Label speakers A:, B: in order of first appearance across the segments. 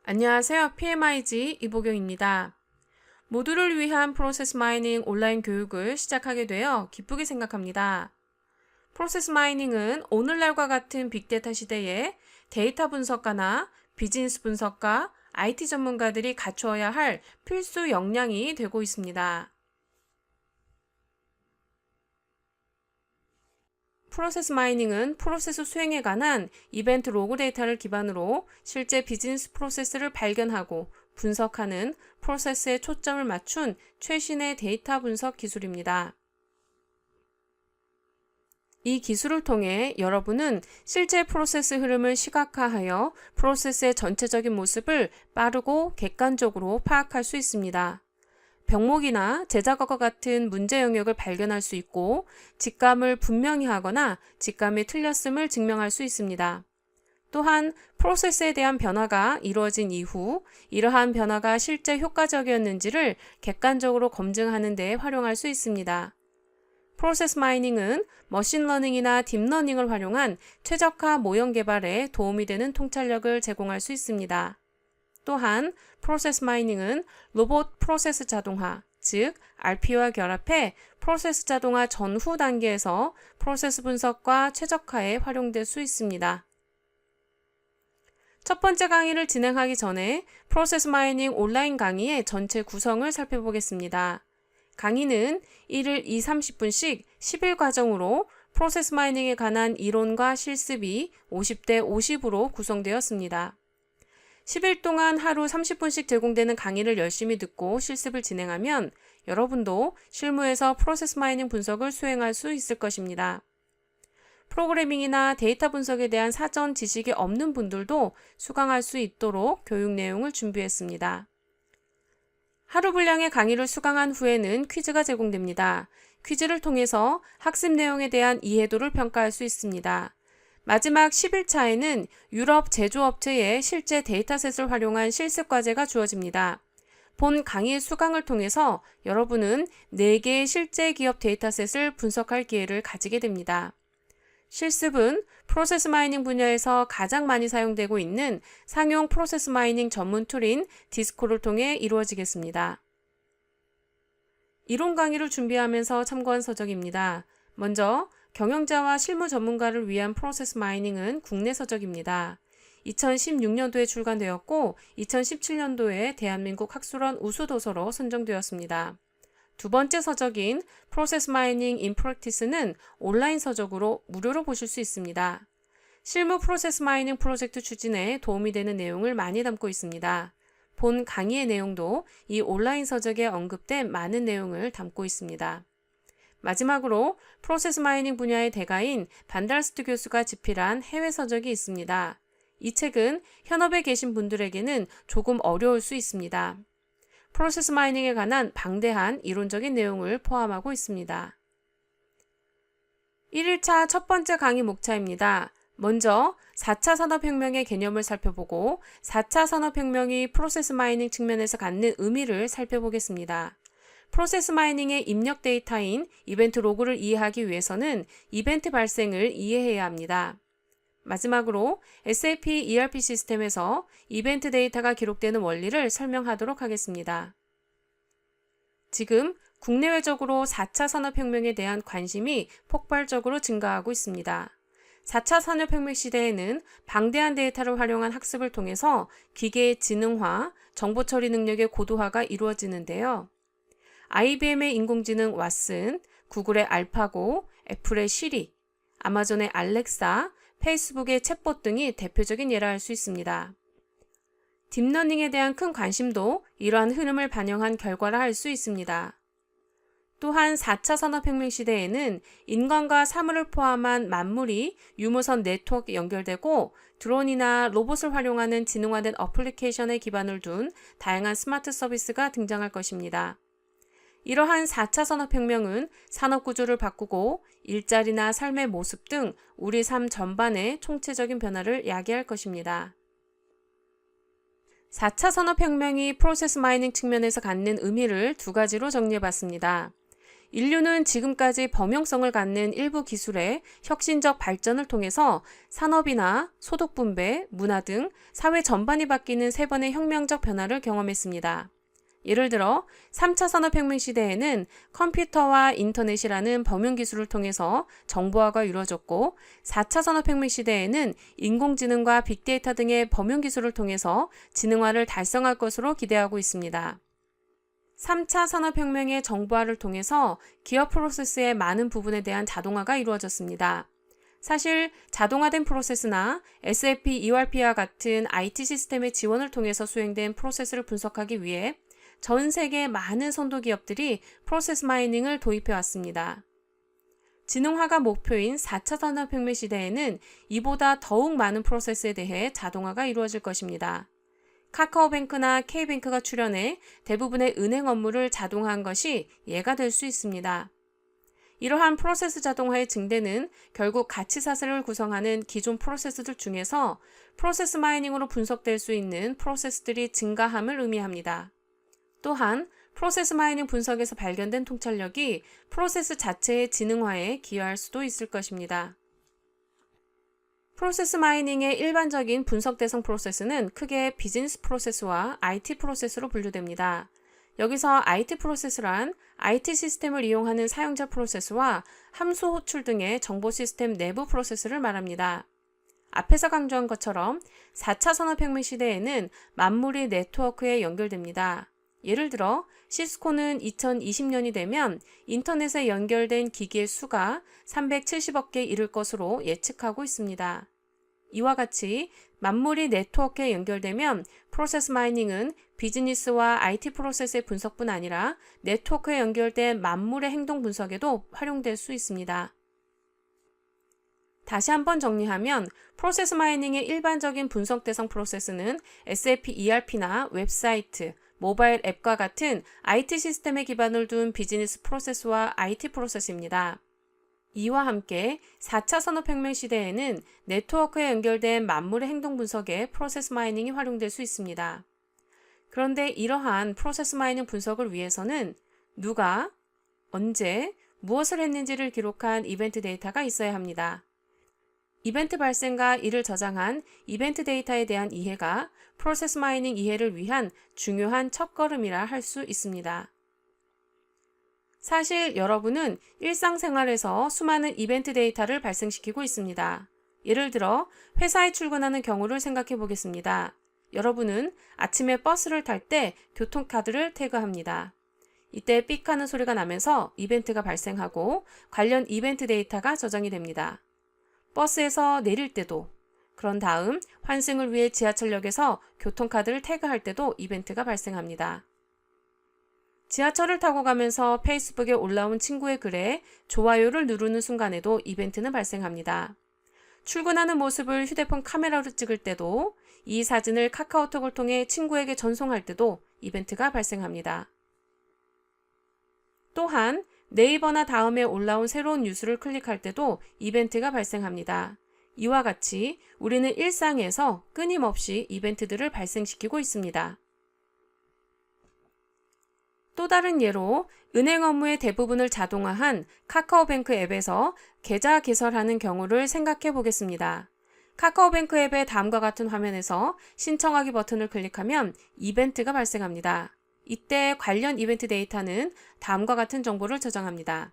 A: 안녕하세요. PMIG 이보경입니다. 모두를 위한 프로세스 마이닝 온라인 교육을 시작하게 되어 기쁘게 생각합니다. 프로세스 마이닝은 오늘날과 같은 빅데이터 시대에 데이터 분석가나 비즈니스 분석가, IT 전문가들이 갖추어야 할 필수 역량이 되고 있습니다. 프로세스 마이닝은 프로세스 수행에 관한 이벤트 로그 데이터를 기반으로 실제 비즈니스 프로세스를 발견하고 분석하는 프로세스에 초점을 맞춘 최신의 데이터 분석 기술입니다. 이 기술을 통해 여러분은 실제 프로세스 흐름을 시각화하여 프로세스의 전체적인 모습을 빠르고 객관적으로 파악할 수 있습니다. 병목이나 제작과 같은 문제 영역을 발견할 수 있고 직감을 분명히 하거나 직감이 틀렸음을 증명할 수 있습니다. 또한 프로세스에 대한 변화가 이루어진 이후 이러한 변화가 실제 효과적이었는지를 객관적으로 검증하는 데 활용할 수 있습니다. 프로세스 마이닝은 머신러닝이나 딥러닝을 활용한 최적화 모형 개발에 도움이 되는 통찰력을 제공할 수 있습니다. 또한 프로세스 마이닝은 로봇 프로세스 자동화, 즉 RP와 결합해 프로세스 자동화 전후 단계에서 프로세스 분석과 최적화에 활용될 수 있습니다. 첫 번째 강의를 진행하기 전에 프로세스 마이닝 온라인 강의의 전체 구성을 살펴보겠습니다. 강의는 1일 30분씩 10일 과정으로 프로세스 마이닝에 관한 이론과 실습이 50대 50으로 구성되었습니다. 10일 동안 하루 30분씩 제공되는 강의를 열심히 듣고 실습을 진행하면 여러분도 실무에서 프로세스 마이닝 분석을 수행할 수 있을 것입니다. 프로그래밍이나 데이터 분석에 대한 사전 지식이 없는 분들도 수강할 수 있도록 교육 내용을 준비했습니다. 하루 분량의 강의를 수강한 후에는 퀴즈가 제공됩니다. 퀴즈를 통해서 학습 내용에 대한 이해도를 평가할 수 있습니다. 마지막 10일차에는 유럽 제조업체의 실제 데이터셋을 활용한 실습 과제가 주어집니다. 본 강의 수강을 통해서 여러분은 4개의 실제 기업 데이터셋을 분석할 기회를 가지게 됩니다. 실습은 프로세스 마이닝 분야에서 가장 많이 사용되고 있는 상용 프로세스 마이닝 전문 툴인 디스코를 통해 이루어지겠습니다. 이론 강의를 준비하면서 참고한 서적입니다. 먼저 경영자와 실무 전문가를 위한 프로세스 마이닝은 국내 서적입니다. 2016년도에 출간되었고 2017년도에 대한민국 학술원 우수도서로 선정되었습니다. 두 번째 서적인 프로세스 마이닝 인 프랙티스는 온라인 서적으로 무료로 보실 수 있습니다. 실무 프로세스 마이닝 프로젝트 추진에 도움이 되는 내용을 많이 담고 있습니다. 본 강의의 내용도 이 온라인 서적에 언급된 많은 내용을 담고 있습니다. 마지막으로 프로세스 마이닝 분야의 대가인 반달스트 교수가 집필한 해외 서적이 있습니다. 이 책은 현업에 계신 분들에게는 조금 어려울 수 있습니다. 프로세스 마이닝에 관한 방대한 이론적인 내용을 포함하고 있습니다. 1일차 첫 번째 강의 목차입니다. 먼저 4차 산업혁명의 개념을 살펴보고 4차 산업혁명이 프로세스 마이닝 측면에서 갖는 의미를 살펴보겠습니다. 프로세스 마이닝의 입력 데이터인 이벤트 로그를 이해하기 위해서는 이벤트 발생을 이해해야 합니다. 마지막으로 SAP ERP 시스템에서 이벤트 데이터가 기록되는 원리를 설명하도록 하겠습니다. 지금 국내외적으로 4차 산업혁명에 대한 관심이 폭발적으로 증가하고 있습니다. 4차 산업혁명 시대에는 방대한 데이터를 활용한 학습을 통해서 기계의 지능화, 정보 처리 능력의 고도화가 이루어지는데요. IBM의 인공지능 왓슨, 구글의 알파고, 애플의 시리, 아마존의 알렉사, 페이스북의 챗봇 등이 대표적인 예라 할 수 있습니다. 딥러닝에 대한 큰 관심도 이러한 흐름을 반영한 결과라 할 수 있습니다. 또한 4차 산업혁명 시대에는 인간과 사물을 포함한 만물이 유무선 네트워크에 연결되고 드론이나 로봇을 활용하는 지능화된 어플리케이션에 기반을 둔 다양한 스마트 서비스가 등장할 것입니다. 이러한 4차 산업혁명은 산업구조를 바꾸고 일자리나 삶의 모습 등 우리 삶 전반의 총체적인 변화를 야기할 것입니다. 4차 산업혁명이 프로세스 마이닝 측면에서 갖는 의미를 두 가지로 정리해봤습니다. 인류는 지금까지 범용성을 갖는 일부 기술의 혁신적 발전을 통해서 산업이나 소득 분배, 문화 등 사회 전반이 바뀌는 세 번의 혁명적 변화를 경험했습니다. 예를 들어 3차 산업혁명 시대에는 컴퓨터와 인터넷이라는 범용 기술을 통해서 정보화가 이루어졌고 4차 산업혁명 시대에는 인공지능과 빅데이터 등의 범용 기술을 통해서 지능화를 달성할 것으로 기대하고 있습니다. 3차 산업혁명의 정보화를 통해서 기업 프로세스의 많은 부분에 대한 자동화가 이루어졌습니다. 사실 자동화된 프로세스나 SAP, ERP와 같은 IT 시스템의 지원을 통해서 수행된 프로세스를 분석하기 위해 전 세계 많은 선도 기업들이 프로세스 마이닝을 도입해 왔습니다. 지능화가 목표인 4차 산업혁명 시대에는 이보다 더욱 많은 프로세스에 대해 자동화가 이루어질 것입니다. 카카오뱅크나 K뱅크가 출연해 대부분의 은행 업무를 자동화한 것이 예가 될 수 있습니다. 이러한 프로세스 자동화의 증대는 결국 가치 사슬을 구성하는 기존 프로세스들 중에서 프로세스 마이닝으로 분석될 수 있는 프로세스들이 증가함을 의미합니다. 또한 프로세스 마이닝 분석에서 발견된 통찰력이 프로세스 자체의 지능화에 기여할 수도 있을 것입니다. 프로세스 마이닝의 일반적인 분석 대상 프로세스는 크게 비즈니스 프로세스와 IT 프로세스로 분류됩니다. 여기서 IT 프로세스란 IT 시스템을 이용하는 사용자 프로세스와 함수 호출 등의 정보 시스템 내부 프로세스를 말합니다. 앞에서 강조한 것처럼 4차 산업혁명 시대에는 만물이 네트워크에 연결됩니다. 예를 들어 시스코는 2020년이 되면 인터넷에 연결된 기기의 수가 370억 개 이를 것으로 예측하고 있습니다. 이와 같이 만물이 네트워크에 연결되면 프로세스 마이닝은 비즈니스와 IT 프로세스의 분석뿐 아니라 네트워크에 연결된 만물의 행동 분석에도 활용될 수 있습니다. 다시 한번 정리하면 프로세스 마이닝의 일반적인 분석 대상 프로세스는 SAP ERP나 웹사이트, 모바일 앱과 같은 IT 시스템에 기반을 둔 비즈니스 프로세스와 IT 프로세스입니다. 이와 함께 4차 산업혁명 시대에는 네트워크에 연결된 만물의 행동 분석에 프로세스 마이닝이 활용될 수 있습니다. 그런데 이러한 프로세스 마이닝 분석을 위해서는 누가, 언제, 무엇을 했는지를 기록한 이벤트 데이터가 있어야 합니다. 이벤트 발생과 이를 저장한 이벤트 데이터에 대한 이해가 프로세스 마이닝 이해를 위한 중요한 첫걸음이라 할 수 있습니다. 사실 여러분은 일상생활에서 수많은 이벤트 데이터를 발생시키고 있습니다. 예를 들어 회사에 출근하는 경우를 생각해 보겠습니다. 여러분은 아침에 버스를 탈 때 교통카드를 태그합니다. 이때 삑 하는 소리가 나면서 이벤트가 발생하고 관련 이벤트 데이터가 저장이 됩니다. 버스에서 내릴 때도, 그런 다음 환승을 위해 지하철역에서 교통카드를 태그할 때도 이벤트가 발생합니다. 지하철을 타고 가면서 페이스북에 올라온 친구의 글에 좋아요를 누르는 순간에도 이벤트는 발생합니다. 출근하는 모습을 휴대폰 카메라로 찍을 때도, 이 사진을 카카오톡을 통해 친구에게 전송할 때도 이벤트가 발생합니다. 또한 네이버나 다음에 올라온 새로운 뉴스를 클릭할 때도 이벤트가 발생합니다. 이와 같이 우리는 일상에서 끊임없이 이벤트들을 발생시키고 있습니다. 또 다른 예로 은행 업무의 대부분을 자동화한 카카오뱅크 앱에서 계좌 개설하는 경우를 생각해 보겠습니다. 카카오뱅크 앱의 다음과 같은 화면에서 신청하기 버튼을 클릭하면 이벤트가 발생합니다. 이때 관련 이벤트 데이터는 다음과 같은 정보를 저장합니다.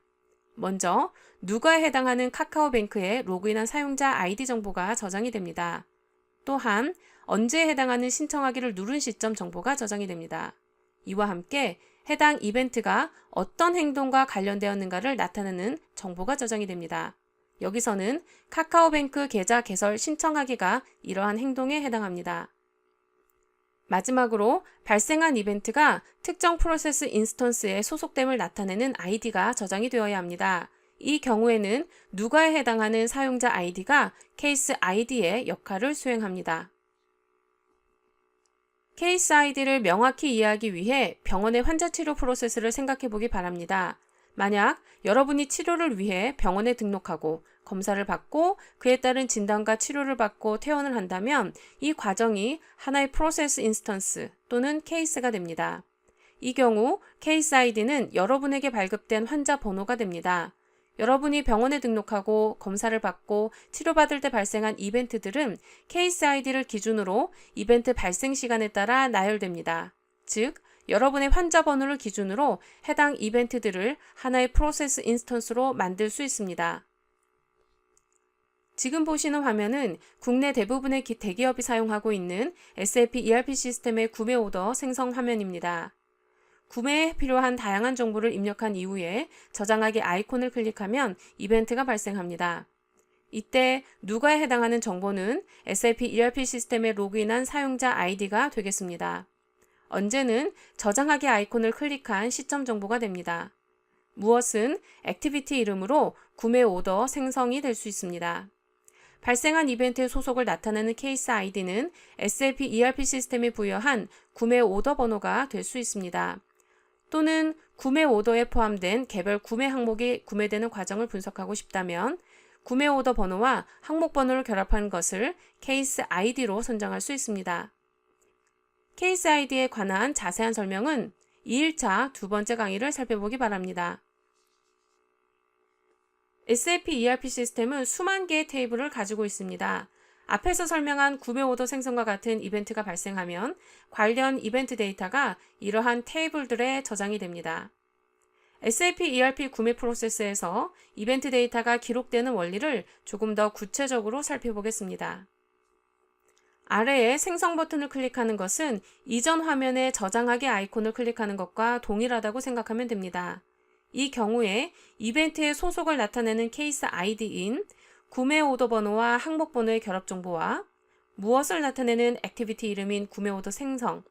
A: 먼저 누가에 해당하는 카카오뱅크에 로그인한 사용자 아이디 정보가 저장이 됩니다. 또한 언제에 해당하는 신청하기를 누른 시점 정보가 저장이 됩니다. 이와 함께 해당 이벤트가 어떤 행동과 관련되었는가를 나타내는 정보가 저장이 됩니다. 여기서는 카카오뱅크 계좌 개설 신청하기가 이러한 행동에 해당합니다. 마지막으로 발생한 이벤트가 특정 프로세스 인스턴스에 소속됨을 나타내는 아이디가 저장이 되어야 합니다. 이 경우에는 누가에 해당하는 사용자 아이디가 케이스 아이디의 역할을 수행합니다. 케이스 아이디를 명확히 이해하기 위해 병원의 환자 치료 프로세스를 생각해 보기 바랍니다. 만약 여러분이 치료를 위해 병원에 등록하고 검사를 받고 그에 따른 진단과 치료를 받고 퇴원을 한다면 이 과정이 하나의 프로세스 인스턴스 또는 케이스가 됩니다. 이 경우 케이스 아이디는 여러분에게 발급된 환자 번호가 됩니다. 여러분이 병원에 등록하고 검사를 받고 치료받을 때 발생한 이벤트들은 케이스 아이디를 기준으로 이벤트 발생 시간에 따라 나열됩니다. 즉, 여러분의 환자 번호를 기준으로 해당 이벤트들을 하나의 프로세스 인스턴스로 만들 수 있습니다. 지금 보시는 화면은 국내 대부분의 대기업이 사용하고 있는 SAP ERP 시스템의 구매 오더 생성 화면입니다. 구매에 필요한 다양한 정보를 입력한 이후에 저장하기 아이콘을 클릭하면 이벤트가 발생합니다. 이때 누가에 해당하는 정보는 SAP ERP 시스템에 로그인한 사용자 아이디가 되겠습니다. 언제는 저장하기 아이콘을 클릭한 시점 정보가 됩니다. 무엇은 액티비티 이름으로 구매 오더 생성이 될 수 있습니다. 발생한 이벤트의 소속을 나타내는 케이스 아이디는 SAP ERP 시스템이 부여한 구매 오더 번호가 될 수 있습니다. 또는 구매 오더에 포함된 개별 구매 항목이 구매되는 과정을 분석하고 싶다면 구매 오더 번호와 항목 번호를 결합한 것을 케이스 아이디로 선정할 수 있습니다. 케이스 아이디에 관한 자세한 설명은 2일차 두 번째 강의를 살펴보기 바랍니다. SAP ERP 시스템은 수만 개의 테이블을 가지고 있습니다. 앞에서 설명한 구매 오더 생성과 같은 이벤트가 발생하면 관련 이벤트 데이터가 이러한 테이블들에 저장이 됩니다. SAP ERP 구매 프로세스에서 이벤트 데이터가 기록되는 원리를 조금 더 구체적으로 살펴보겠습니다. 아래에 생성 버튼을 클릭하는 것은 이전 화면에 저장하기 아이콘을 클릭하는 것과 동일하다고 생각하면 됩니다. 이 경우에 이벤트의 소속을 나타내는 케이스 아이디인 구매 오더 번호와 항목 번호의 결합 정보와 무엇을 나타내는 액티비티 이름인 구매 오더 생성,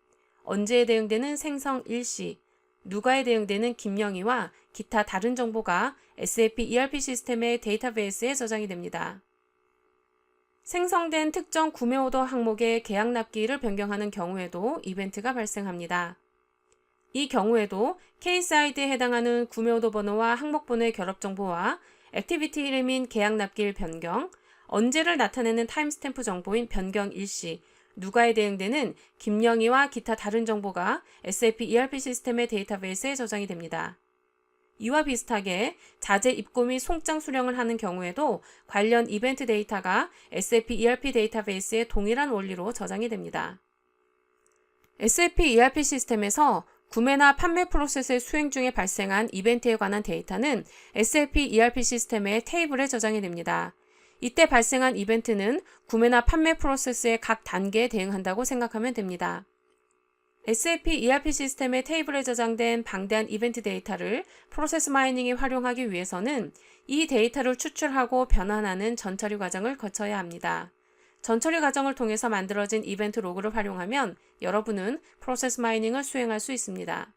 A: 언제에 대응되는 생성 일시, 누가에 대응되는 김영희와 기타 다른 정보가 SAP ERP 시스템의 데이터베이스에 저장이 됩니다. 생성된 특정 구매 오더 항목의 계약 납기일을 변경하는 경우에도 이벤트가 발생합니다. 이 경우에도 케이스 아이디에 해당하는 구매 오더 번호와 항목 번호의 결합 정보와 액티비티 이름인 계약 납기일 변경, 언제를 나타내는 타임스탬프 정보인 변경 일시, 누가에 대응되는 김영희와 기타 다른 정보가 SAP ERP 시스템의 데이터베이스에 저장이 됩니다. 이와 비슷하게 자재 입고 및 송장 수령을 하는 경우에도 관련 이벤트 데이터가 SAP ERP 데이터베이스에 동일한 원리로 저장이 됩니다. SAP ERP 시스템에서 구매나 판매 프로세스의 수행 중에 발생한 이벤트에 관한 데이터는 SAP ERP 시스템의 테이블에 저장이 됩니다. 이때 발생한 이벤트는 구매나 판매 프로세스의 각 단계에 대응한다고 생각하면 됩니다. SAP ERP 시스템의 테이블에 저장된 방대한 이벤트 데이터를 프로세스 마이닝에 활용하기 위해서는 이 데이터를 추출하고 변환하는 전처리 과정을 거쳐야 합니다. 전처리 과정을 통해서 만들어진 이벤트 로그를 활용하면 여러분은 프로세스 마이닝을 수행할 수 있습니다.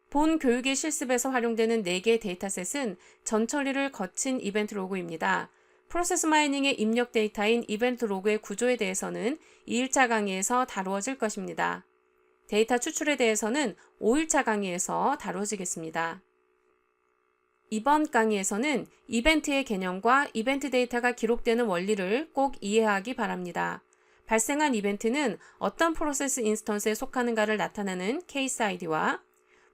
A: 본 교육의 실습에서 활용되는 4개의 데이터셋은 전처리를 거친 이벤트 로그입니다. 프로세스 마이닝의 입력 데이터인 이벤트 로그의 구조에 대해서는 2일차 강의에서 다루어질 것입니다. 데이터 추출에 대해서는 5일차 강의에서 다루어지겠습니다. 이번 강의에서는 이벤트의 개념과 이벤트 데이터가 기록되는 원리를 꼭 이해하기 바랍니다. 발생한 이벤트는 어떤 프로세스 인스턴스에 속하는가를 나타내는 케이스 아이디와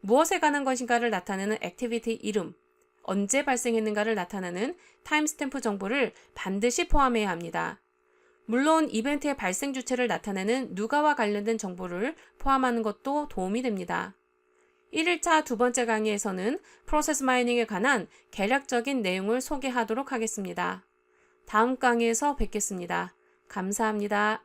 A: 무엇에 관한 것인가를 나타내는 액티비티 이름, 언제 발생했는가를 나타내는 타임스탬프 정보를 반드시 포함해야 합니다. 물론 이벤트의 발생 주체를 나타내는 누가와 관련된 정보를 포함하는 것도 도움이 됩니다. 1일차 두 번째 강의에서는 프로세스 마이닝에 관한 개략적인 내용을 소개하도록 하겠습니다. 다음 강의에서 뵙겠습니다. 감사합니다.